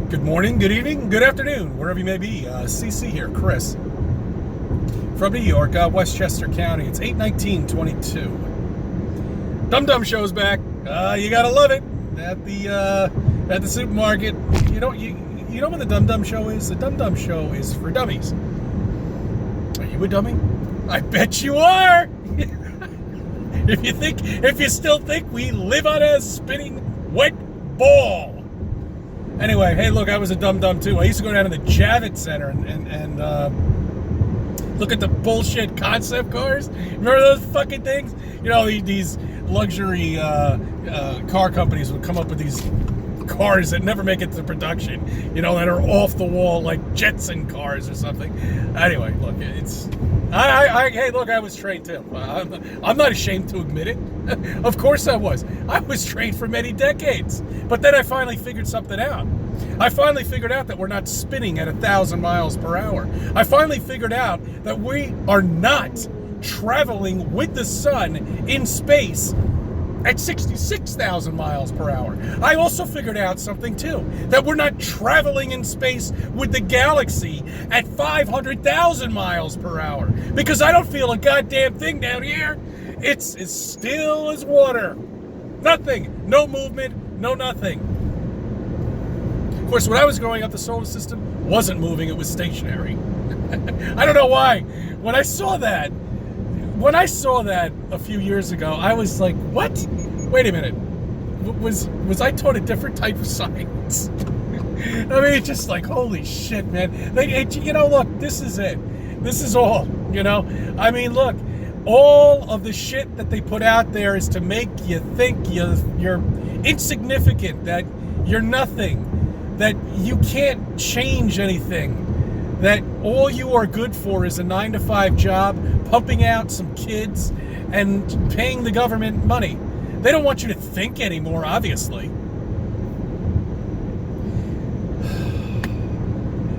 Good morning, good evening, good afternoon, wherever you may be. CC here, Chris, from New York, Westchester County. It's 8/19/22. Dum Dum Show's back. You gotta love it at the supermarket. You know what the Dum Dum Show is? The Dum Dum Show is for dummies. Are you a dummy? I bet you are. If you still think we live on a spinning wet ball. Anyway, hey, look, I was a dum-dum too. I used to go down to the Javits Center and look at the bullshit concept cars. Remember those fucking things? You know, these luxury car companies would come up with these cars that never make it to production, you know, that are off the wall, like Jetson cars or something. Anyway, look, hey, look, I was trained too. I'm not ashamed to admit it. Of course I was. I was trained for many decades. But then I finally figured something out. I finally figured out that we're not spinning at 1,000 miles per hour. I finally figured out that we are not traveling with the sun in space at 66,000 miles per hour. I also figured out something too, that we're not traveling in space with the galaxy at 500,000 miles per hour, because I don't feel a goddamn thing down here. It's as still as water. Nothing, no movement, no nothing. Of course, when I was growing up, the solar system wasn't moving, it was stationary. I don't know why. When I saw that a few years ago, I was like, what? Wait a minute. Was I taught a different type of science? I mean, it's just like, holy shit, man. You know, look, this is it. This is all, you know? I mean, look, all of the shit that they put out there is to make you think you're insignificant, that you're nothing, that you can't change anything, that all you are good for is a 9-to-5 job, pumping out some kids, and paying the government money. They don't want you to think anymore, obviously.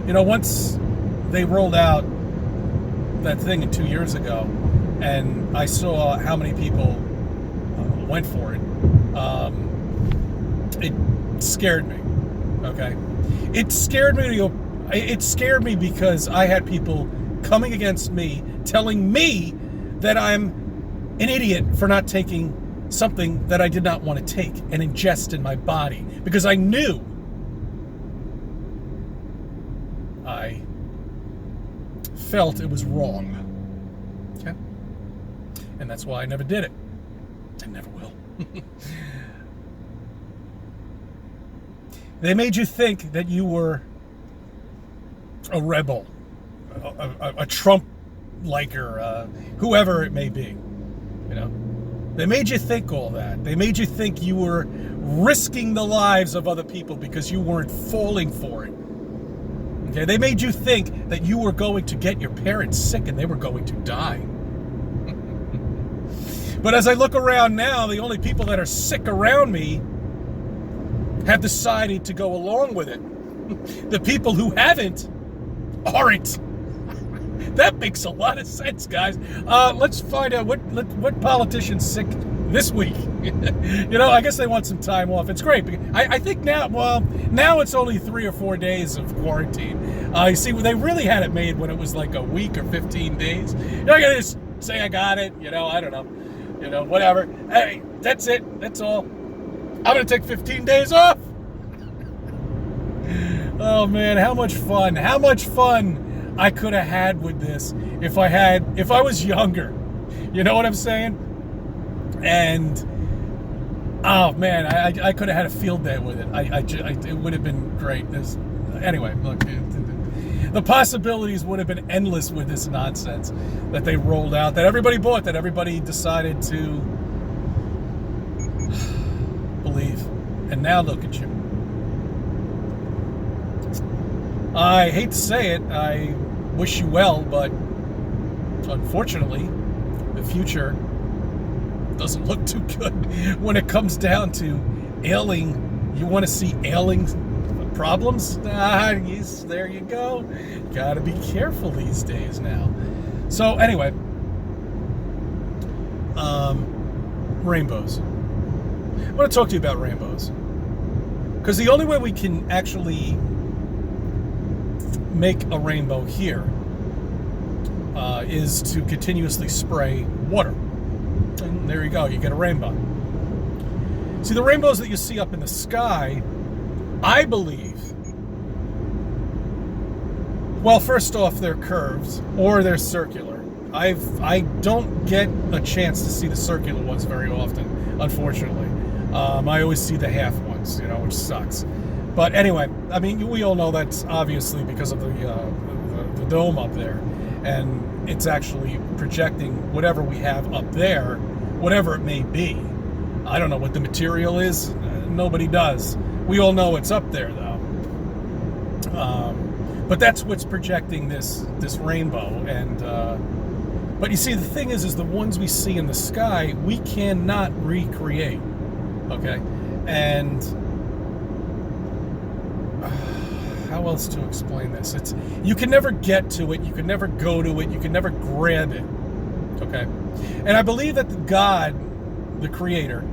You know, once they rolled out that thing 2 years ago, and I saw how many people went for it, it scared me, okay? It scared me because I had people coming against me, telling me that I'm an idiot for not taking something that I did not want to take and ingest in my body, because I knew I felt it was wrong. Okay? And that's why I never did it. I never will. They made you think that you were a rebel, a Trump liker, whoever it may be, you know. They made you think all that. They made you think you were risking the lives of other people because you weren't falling for it. Okay, they made you think that you were going to get your parents sick and they were going to die. But as I look around now, the only people that are sick around me have decided to go along with it. The people who haven't aren't. That makes a lot of sense, guys. Let's find out what politician's sick this week. You know, I guess they want some time off. It's great. I think now it's only 3 or 4 days of quarantine. You see, they really had it made when it was like a week or 15 days. You're not gonna just say I got it. You know, I don't know. You know, whatever. Hey, that's it. That's all. I'm gonna take 15 days off. Oh man, how much fun I could have had with this if I was younger. You know what I'm saying? And oh man, I could have had a field day with it. It would have been great. Anyway, look, the possibilities would have been endless with this nonsense that they rolled out, that everybody bought, that everybody decided to believe. And now look at you. I hate to say it, I wish you well, but unfortunately, the future doesn't look too good when it comes down to ailing. You want to see ailing problems? Yes, there you go. Gotta be careful these days now. So anyway, rainbows. I want to talk to you about rainbows, because the only way we can actually make a rainbow here is to continuously spray water. And there you go, you get a rainbow. See, the rainbows that you see up in the sky, I believe, well, first off, they're curved or they're circular. I don't get a chance to see the circular ones very often, unfortunately. I always see the half ones, which sucks. But anyway, I mean, we all know that's obviously because of the dome up there, and it's actually projecting whatever we have up there, whatever it may be. I don't know what the material is. Nobody does. We all know it's up there, though. But that's what's projecting this rainbow. And but you see, the thing is the ones we see in the sky, we cannot recreate. Okay, and how else to explain this? You can never get to it. You can never go to it. You can never grab it. Okay, and I believe that God, the Creator,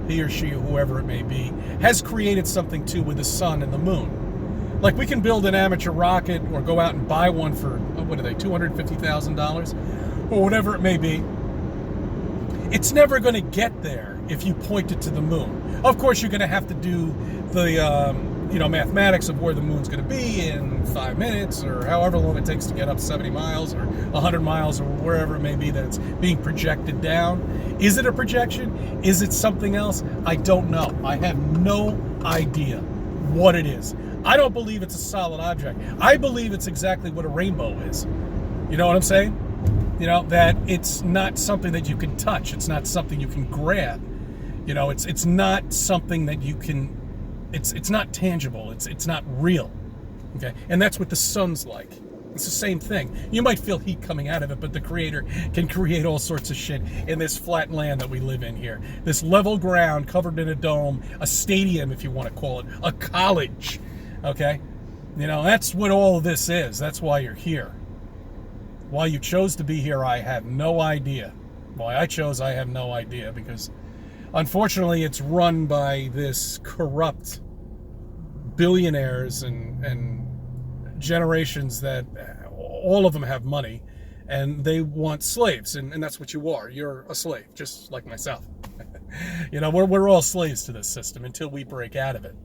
he or she, whoever it may be, has created something too with the sun and the moon. Like, we can build an amateur rocket or go out and buy one for, what are they, $250,000? Or whatever it may be. It's never going to get there if you point it to the moon. Of course, you're going to have to do the, mathematics of where the moon's going to be in 5 minutes or however long it takes to get up 70 miles or 100 miles or wherever it may be that it's being projected down. Is it a projection? Is it something else? I don't know. I have no idea what it is. I don't believe it's a solid object. I believe it's exactly what a rainbow is. You know what I'm saying? That it's not something that you can touch. It's not something you can grab. It's not something that you can, it's not tangible. It's not real. Okay? And that's what the sun's like. It's the same thing. You might feel heat coming out of it, but the Creator can create all sorts of shit in this flat land that we live in here. This level ground covered in a dome, a stadium, if you want to call it, a college. Okay? That's what all of this is. That's why you're here. Why you chose to be here, I have no idea. Why I chose, I have no idea, because unfortunately it's run by this corrupt billionaires and generations that all of them have money, and they want slaves, and that's what you are. You're a slave, just like myself. We're all slaves to this system until we break out of it.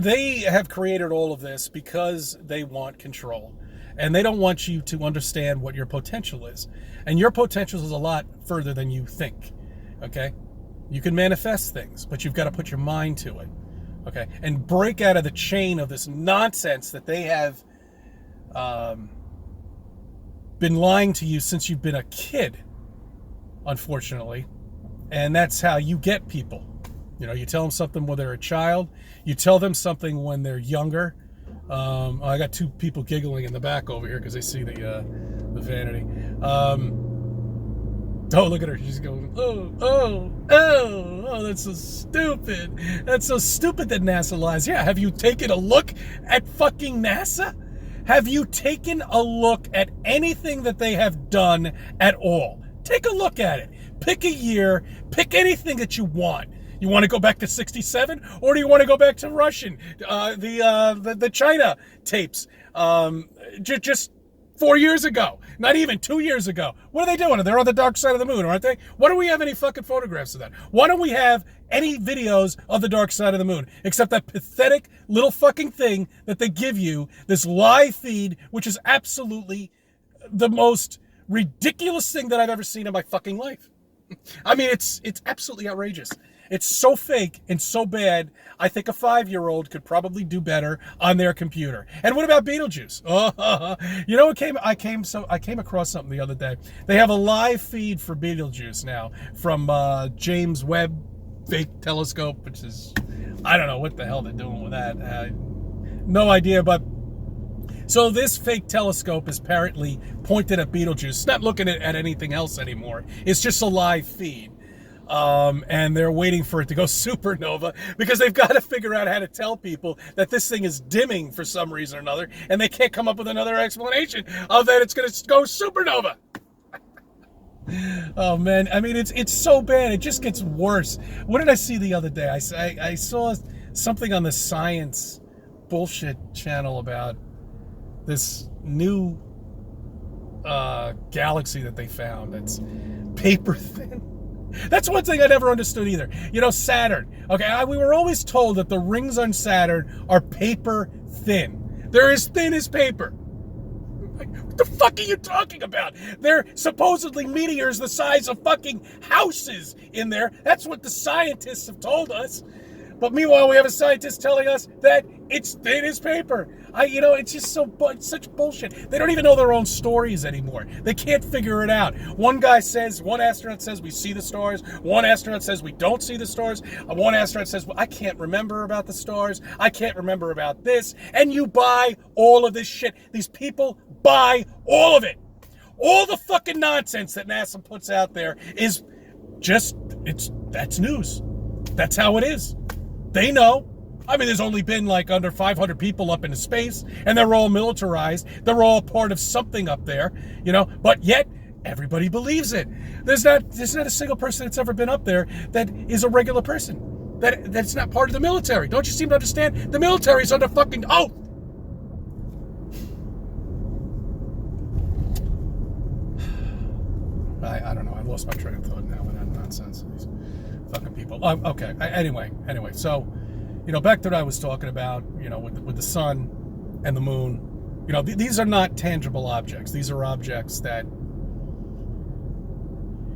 They have created all of this because they want control. And they don't want you to understand what your potential is. And your potential is a lot further than you think. Okay? You can manifest things, but you've got to put your mind to it. Okay? And break out of the chain of this nonsense that they have been lying to you since you've been a kid, unfortunately. And that's how you get people. You tell them something when they're a child. You tell them something when they're younger. I got two people giggling in the back over here because they see the vanity. Oh, look at her. She's going, oh, that's so stupid. That's so stupid that NASA lies. Yeah, have you taken a look at fucking NASA? Have you taken a look at anything that they have done at all? Take a look at it. Pick a year. Pick anything that you want. You want to go back to 67, or do you want to go back to Russian, the China tapes, just 4 years ago, not even 2 years ago? What are they doing? They're on the dark side of the moon, aren't they? Why don't we have any fucking photographs of that? Why don't we have any videos of the dark side of the moon, except that pathetic little fucking thing that they give you, this live feed, which is absolutely the most ridiculous thing that I've ever seen in my fucking life. I mean, it's absolutely outrageous. It's so fake and so bad, I think a 5-year-old could probably do better on their computer. And what about Beetlejuice? I came across something the other day. They have a live feed for Beetlejuice now from James Webb fake telescope, which is, I don't know what the hell they're doing with that. No idea, but so this fake telescope is apparently pointed at Beetlejuice. It's not looking at anything else anymore. It's just a live feed. And they're waiting for it to go supernova because they've got to figure out how to tell people that this thing is dimming for some reason or another, and they can't come up with another explanation of that it's going to go supernova. Oh man, I mean it's so bad. It just gets worse. What did I see the other day? I saw something on the science bullshit channel about this new galaxy that they found that's paper thin. That's one thing I never understood either. You know, Saturn. Okay, we were always told that the rings on Saturn are paper thin. They're as thin as paper. What the fuck are you talking about? They're supposedly meteors the size of fucking houses in there. That's what the scientists have told us. But meanwhile, we have a scientist telling us that it's thin as paper. It's just it's such bullshit. They don't even know their own stories anymore. They can't figure it out. One astronaut says we see the stars. One astronaut says we don't see the stars. One astronaut says, well, I can't remember about the stars. I can't remember about this. And you buy all of this shit. These people buy all of it. All the fucking nonsense that NASA puts out there is that's news. That's how it is. They know. I mean, there's only been like under 500 people up into space, and they're all militarized. They're all part of something up there, but yet everybody believes it. There's not a single person that's ever been up there that is a regular person, that's not part of the military. Don't you seem to understand? The military is under fucking oath. I don't know. I lost my train of thought now with that nonsense. These fucking people. Okay. Anyway. So, back to what I was talking about. With the sun and the moon. These are not tangible objects. These are objects that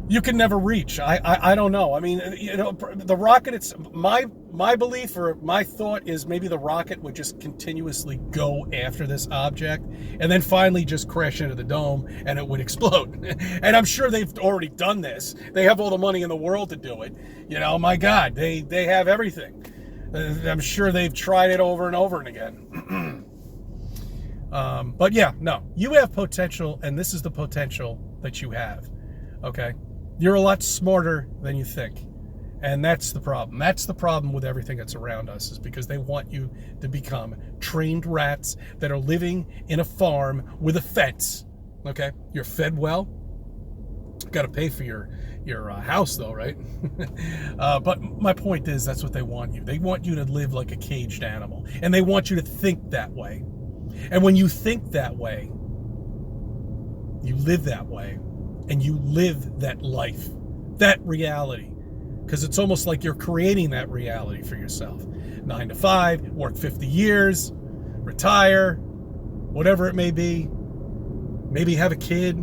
you can never reach. I don't know. I mean, the rocket. It's my belief or my thought is maybe the rocket would just continuously go after this object and then finally just crash into the dome and it would explode. And I'm sure they've already done this. They have all the money in the world to do it. My God, they have everything. I'm sure they've tried it over and over and again. But yeah, no, you have potential, and this is the potential that you have. Okay, you're a lot smarter than you think. And that's the problem. That's the problem with everything that's around us, is because they want you to become trained rats that are living in a farm with a fence. Okay? You're fed well. Got to pay for your house, though, right? But my point is, that's what they want you. They want you to live like a caged animal. And they want you to think that way. And when you think that way, you live that way. And you live that life, that reality. Because it's almost like you're creating that reality for yourself. 9 to 5, work 50 years, retire, whatever it may be. Maybe have a kid,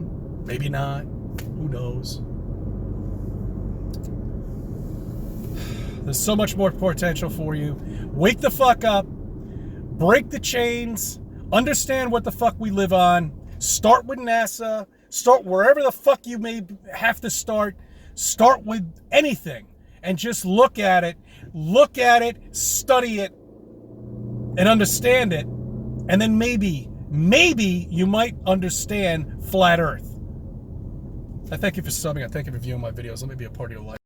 maybe not. Who knows? There's so much more potential for you. Wake the fuck up. Break the chains. Understand what the fuck we live on. Start with NASA. Start wherever the fuck you may have to start. Start with anything and just look at it, study it, and understand it. And then maybe you might understand flat Earth. I thank you for subbing. I thank you for viewing my videos. Let me be a part of your life.